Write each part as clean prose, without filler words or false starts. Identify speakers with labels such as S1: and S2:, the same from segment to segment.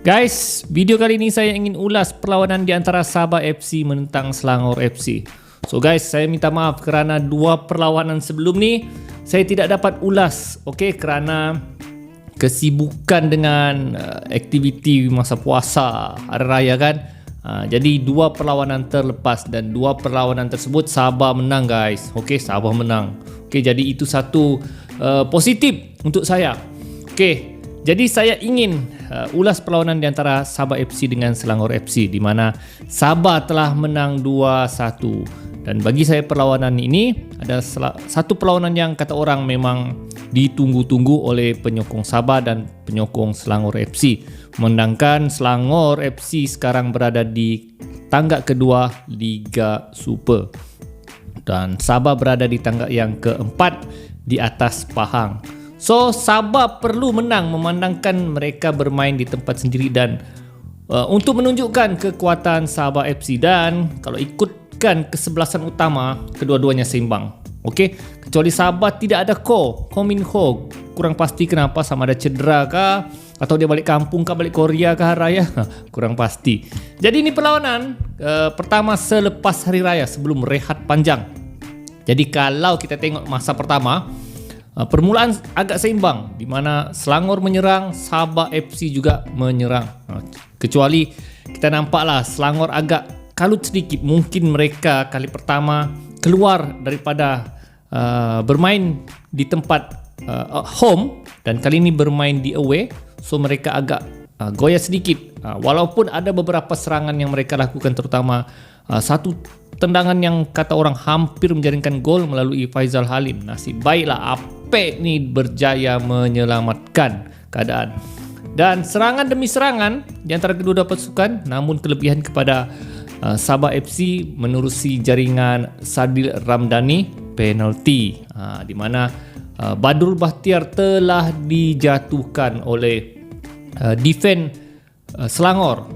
S1: Guys, video kali ini saya ingin ulas perlawanan di antara Sabah FC menentang Selangor FC. So guys, saya minta maaf kerana dua perlawanan sebelum ni saya tidak dapat ulas, kerana kesibukan dengan aktiviti masa puasa, hari raya kan. Jadi dua perlawanan terlepas dan dua perlawanan tersebut Sabah menang guys. Sabah menang. Jadi itu satu positif untuk saya. Jadi saya ingin ulas perlawanan di antara Sabah FC dengan Selangor FC di mana Sabah telah menang 2-1. Dan bagi saya perlawanan ini ada satu perlawanan yang kata orang memang ditunggu-tunggu oleh penyokong Sabah dan penyokong Selangor FC. Memandangkan Selangor FC sekarang berada di tanggak kedua Liga Super dan Sabah berada di tanggak yang keempat di atas Pahang. So Sabah perlu menang memandangkan mereka bermain di tempat sendiri dan untuk menunjukkan kekuatan Sabah FC, dan kalau ikutkan kesebelasan utama kedua-duanya seimbang. Kecuali Sabah tidak ada Ko Min Ho, kurang pasti kenapa, sama ada cedera kah atau dia balik kampung kah, balik Korea kah raya, kurang pasti. Jadi ini perlawanan pertama selepas hari raya sebelum rehat panjang. Jadi kalau kita tengok masa pertama, permulaan agak seimbang di mana Selangor menyerang, Sabah FC juga menyerang. Kecuali kita nampaklah Selangor agak kalut sedikit, mungkin mereka kali pertama keluar daripada bermain di tempat home dan kali ini bermain di away, so mereka agak goyah sedikit. Walaupun ada beberapa serangan yang mereka lakukan, terutama satu tendangan yang kata orang hampir menjaringkan gol melalui Faizal Halim. Nasib baiklah Apek ni berjaya menyelamatkan keadaan. Dan serangan demi serangan di antara kedua pasukan, namun kelebihan kepada Sabah FC menerusi jaringan Sadil Ramdhani penalti, di mana Badrul Bahtiar telah dijatuhkan oleh defense Selangor,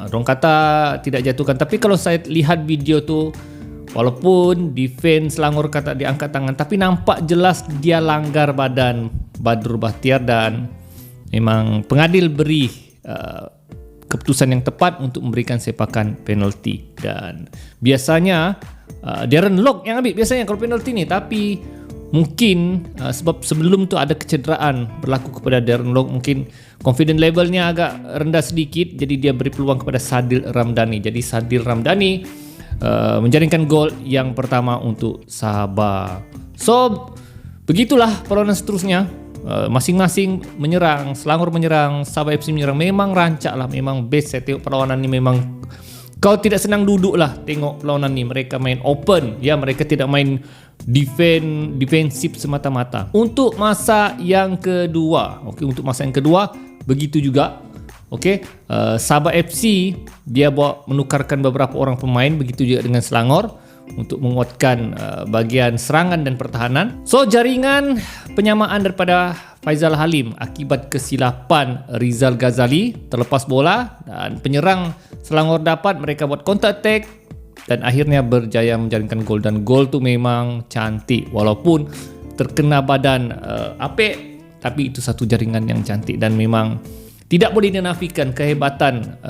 S1: Orang kata tidak jatuhkan, tapi kalau saya lihat video tu, walaupun defense Selangor kata diangkat tangan, tapi nampak jelas dia langgar badan Badrul Bahtiar dan memang pengadil beri keputusan yang tepat untuk memberikan sepakan penalti. Dan biasanya Darren Lock yang ambil biasanya kalau penalti ni, tapi mungkin sebab sebelum tu ada kecederaan berlaku kepada Darren Lock, mungkin confident levelnya agak rendah sedikit, jadi dia beri peluang kepada Sadil Ramdhani. Jadi Sadil Ramdhani menjaringkan gol yang pertama untuk Sabah. So begitulah perlawanan seterusnya, masing-masing menyerang, Selangor menyerang, Sabah FC menyerang. Memang rancak lah, memang best. Saya tengok perlawanan ni memang kau tidak senang duduk lah tengok perlawanan ni. Mereka main open, mereka tidak main defensif semata-mata. Untuk masa yang kedua, untuk masa yang kedua begitu juga. Sabah FC dia menukarkan beberapa orang pemain, begitu juga dengan Selangor untuk menguatkan bagian serangan dan pertahanan. So jaringan penyamaan daripada Faizal Halim akibat kesilapan Rizal Ghazali terlepas bola, dan penyerang Selangor dapat, mereka buat counter attack dan akhirnya berjaya menjaringkan gol. Dan gol tu memang cantik, walaupun terkena badan Apek, tapi itu satu jaringan yang cantik dan memang tidak boleh dinafikan kehebatan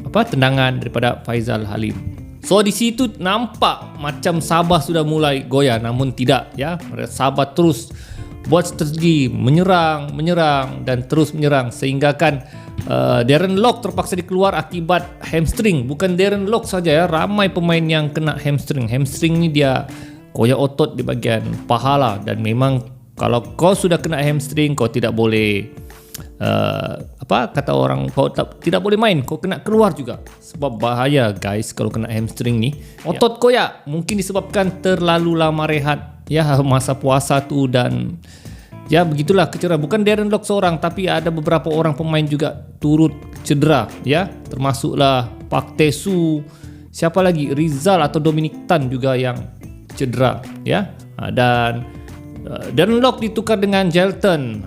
S1: tendangan daripada Faizal Halim. So di situ nampak macam Sabah sudah mulai goyah, namun tidak, Sabah terus buat strategi menyerang dan terus menyerang, sehingga kan Darren Lock terpaksa dikeluar akibat hamstring. Bukan Darren Lock saja, ramai pemain yang kena hamstring. Hamstring ni dia koyak otot di bahagian pahala, dan memang kalau kau sudah kena hamstring, kau tidak boleh kata orang, kau tidak boleh main, kau kena keluar juga, sebab bahaya guys kalau kena hamstring ni. Otot koyak mungkin disebabkan terlalu lama rehat masa puasa tu, dan begitulah kecederaan. Bukan Darren Lock seorang, tapi ada beberapa orang pemain juga turut cedera, termasuklah Pak Tesu, siapa lagi, Rizal atau Dominic Tan juga yang cedera, dan Darren Lock ditukar dengan Jelton,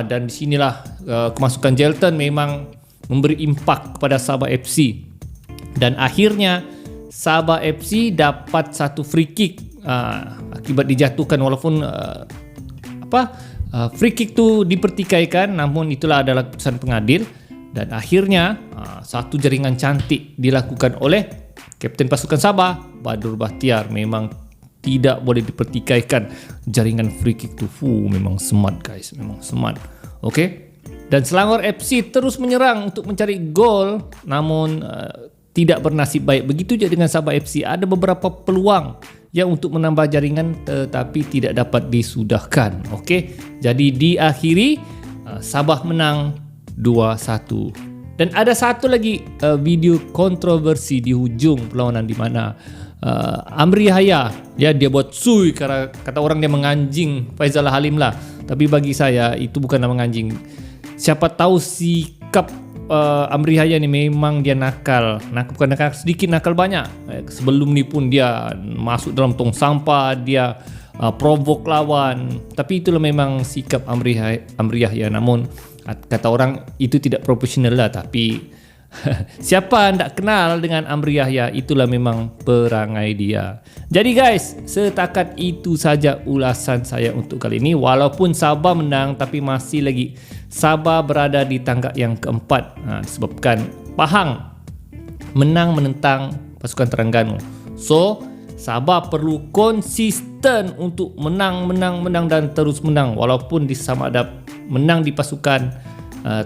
S1: dan di sinilah kemasukan Jelton memang memberi impak kepada Sabah FC, dan akhirnya Sabah FC dapat satu free kick akibat dijatuhkan, walaupun free kick tu dipertikaikan, namun itulah adalah keputusan pengadil. Dan akhirnya satu jaringan cantik dilakukan oleh Kapten pasukan Sabah, Badur Bahtiar. Memang tidak boleh dipertikaikan jaringan free kick tu. Memang smart guys, memang smart. Okey. Dan Selangor FC terus menyerang untuk mencari gol, namun tidak bernasib baik. Begitu juga dengan Sabah FC, ada beberapa peluang yang untuk menambah jaringan tetapi tidak dapat disudahkan. Okey. Jadi diakhiri Sabah menang 2-1. Dan ada satu lagi video kontroversi di hujung perlawanan di mana Amri Yahya, ya, dia buat sui, kata orang dia menganjing Faizal Halim lah. Tapi bagi saya itu bukanlah menganjing. Siapa tahu sikap Amri Yahya ni memang dia nakal. Bukan nakal sedikit, nakal banyak. Sebelum ni pun dia masuk dalam tong sampah, dia provok lawan. Tapi itulah memang sikap Amri Yahya. Namun kata orang itu tidak profesional lah. Tapi siapa tidak kenal dengan Amri Yahya, itulah memang perangai dia. Jadi guys, setakat itu saja ulasan saya untuk kali ini. Walaupun Sabah menang, tapi masih lagi Sabah berada di tangga yang keempat, disebabkan Pahang menang menentang pasukan Terengganu. So Sabah perlu konsisten untuk menang dan terus menang, walaupun di sama ada menang di pasukan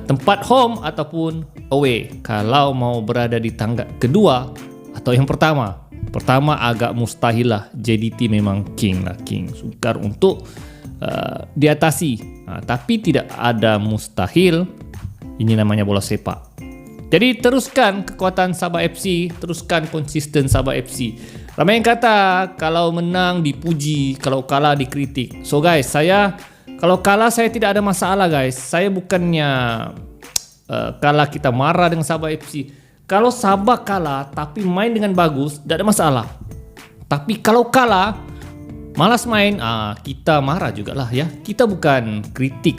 S1: tempat home ataupun away. Kalau mau berada di tangga kedua atau yang pertama agak mustahil lah. JDT memang king sukar untuk diatasi. Tapi tidak ada mustahil. Ini namanya bola sepak. Jadi teruskan kekuatan Sabah FC, teruskan konsisten Sabah FC. Ramai yang kata kalau menang dipuji, kalau kalah dikritik. So guys, kalau kalah saya tidak ada masalah guys. Saya bukannya kalah kita marah dengan Sabah FC. Kalau Sabah kalah tapi main dengan bagus, tidak ada masalah. Tapi kalau kalah malas main, kita marah jugalah ya. Kita bukan kritik,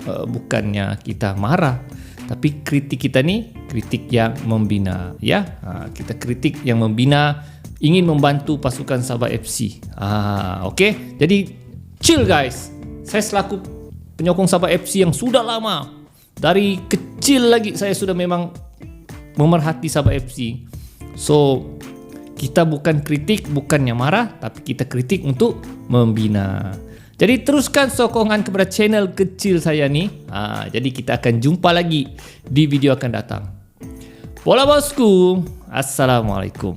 S1: bukannya kita marah. Tapi kritik kita ni kritik yang membina ya. Kita kritik yang membina, ingin membantu pasukan Sabah FC. Okey. Jadi chill guys. Saya selaku penyokong Sabah FC yang sudah lama, dari kecil lagi saya sudah memang memerhati Sabah FC. So kita bukan kritik, bukannya marah, tapi kita kritik untuk membina. Jadi teruskan sokongan kepada channel kecil saya ni. Jadi kita akan jumpa lagi di video akan datang. Bola bosku, Assalamualaikum.